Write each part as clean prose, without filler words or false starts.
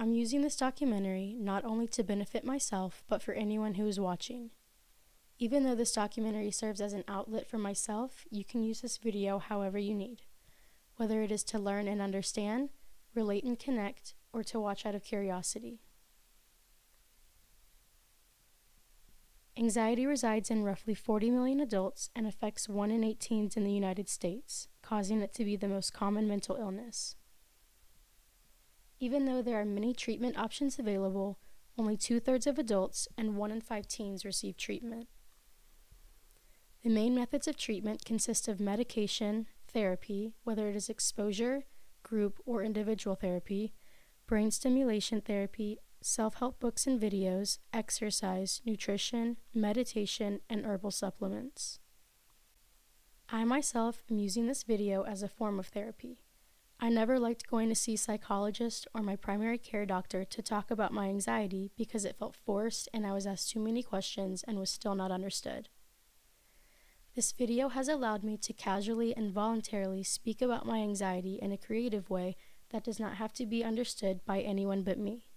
I'm using this documentary not only to benefit myself, but for anyone who is watching. Even though this documentary serves as an outlet for myself, you can use this video however you need, whether it is to learn and understand, relate and connect, or to watch out of curiosity. Anxiety resides in roughly 40 million adults and affects 1 in 8 teens in the United States, causing it to be the most common mental illness. Even though there are many treatment options available, only 2/3 of adults and 1 in 5 teens receive treatment. The main methods of treatment consist of medication, therapy, whether it is exposure, group, or individual therapy, brain stimulation therapy, self-help books and videos, exercise, nutrition, meditation, and herbal supplements. I myself am using this video as a form of therapy. I never liked going to see a psychologist or my primary care doctor to talk about my anxiety because it felt forced and I was asked too many questions and was still not understood. This video has allowed me to casually and voluntarily speak about my anxiety in a creative way that does not have to be understood by anyone but me.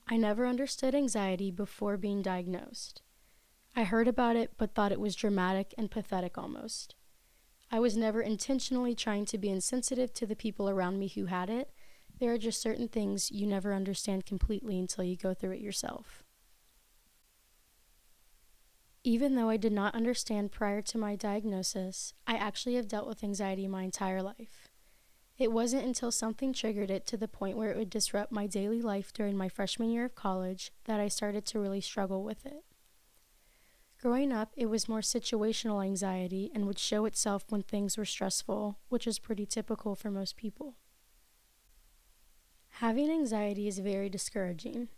I never understood anxiety before being diagnosed. I heard about it but thought it was dramatic and pathetic almost. I was never intentionally trying to be insensitive to the people around me who had it. There are just certain things you never understand completely until you go through it yourself. Even though I did not understand prior to my diagnosis, I actually have dealt with anxiety my entire life. It wasn't until something triggered it to the point where it would disrupt my daily life during my freshman year of college that I started to really struggle with it. Growing up, it was more situational anxiety and would show itself when things were stressful, which is pretty typical for most people. Having anxiety is very discouraging.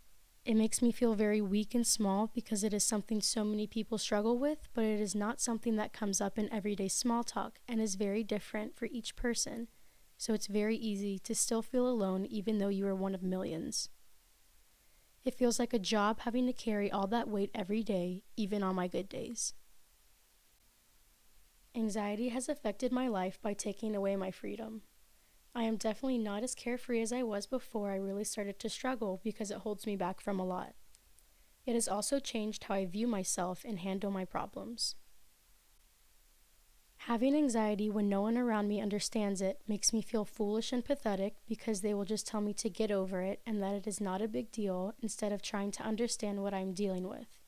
It makes me feel very weak and small because it is something so many people struggle with, but it is not something that comes up in everyday small talk and is very different for each person. So it's very easy to still feel alone even though you are one of millions. It feels like a job having to carry all that weight every day, even on my good days. Anxiety has affected my life by taking away my freedom. I am definitely not as carefree as I was before I really started to struggle because it holds me back from a lot. It has also changed how I view myself and handle my problems. Having anxiety when no one around me understands it makes me feel foolish and pathetic because they will just tell me to get over it and that it is not a big deal instead of trying to understand what I'm dealing with.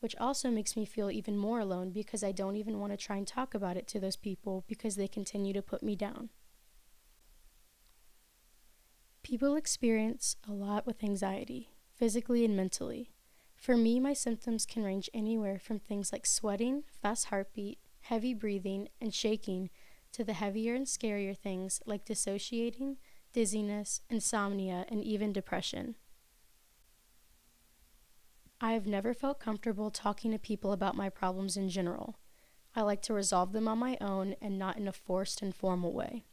Which also makes me feel even more alone because I don't even want to try and talk about it to those people because they continue to put me down. People experience a lot with anxiety, physically and mentally. For me, my symptoms can range anywhere from things like sweating, fast heartbeat, heavy breathing, and shaking to the heavier and scarier things like dissociating, dizziness, insomnia, and even depression. I have never felt comfortable talking to people about my problems in general. I like to resolve them on my own and not in a forced and formal way.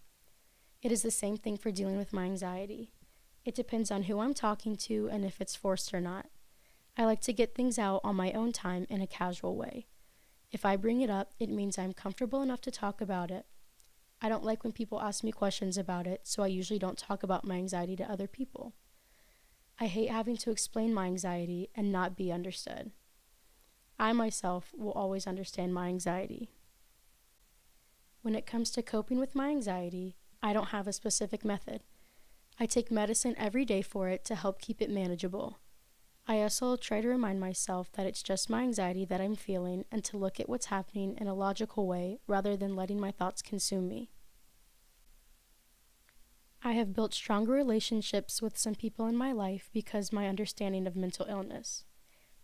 It is the same thing for dealing with my anxiety. It depends on who I'm talking to and if it's forced or not. I like to get things out on my own time in a casual way. If I bring it up, it means I'm comfortable enough to talk about it. I don't like when people ask me questions about it, so I usually don't talk about my anxiety to other people. I hate having to explain my anxiety and not be understood. I myself will always understand my anxiety. When it comes to coping with my anxiety, I don't have a specific method. I take medicine every day for it to help keep it manageable. I also try to remind myself that it's just my anxiety that I'm feeling and to look at what's happening in a logical way rather than letting my thoughts consume me. I have built stronger relationships with some people in my life because my understanding of mental illness.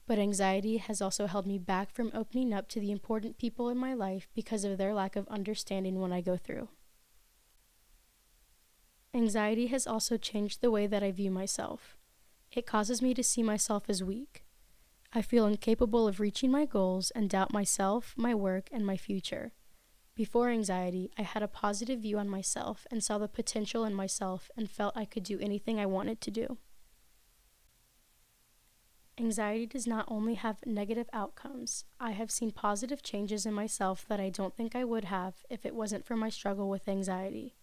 But anxiety has also held me back from opening up to the important people in my life because of their lack of understanding what I go through. Anxiety has also changed the way that I view myself. It causes me to see myself as weak. I feel incapable of reaching my goals and doubt myself, my work, and my future. Before anxiety, I had a positive view on myself and saw the potential in myself and felt I could do anything I wanted to do. Anxiety does not only have negative outcomes. I have seen positive changes in myself that I don't think I would have if it wasn't for my struggle with anxiety.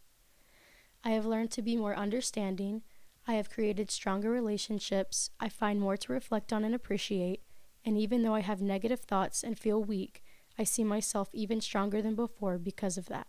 I have learned to be more understanding. I have created stronger relationships. I find more to reflect on and appreciate. And even though I have negative thoughts and feel weak, I see myself even stronger than before because of that.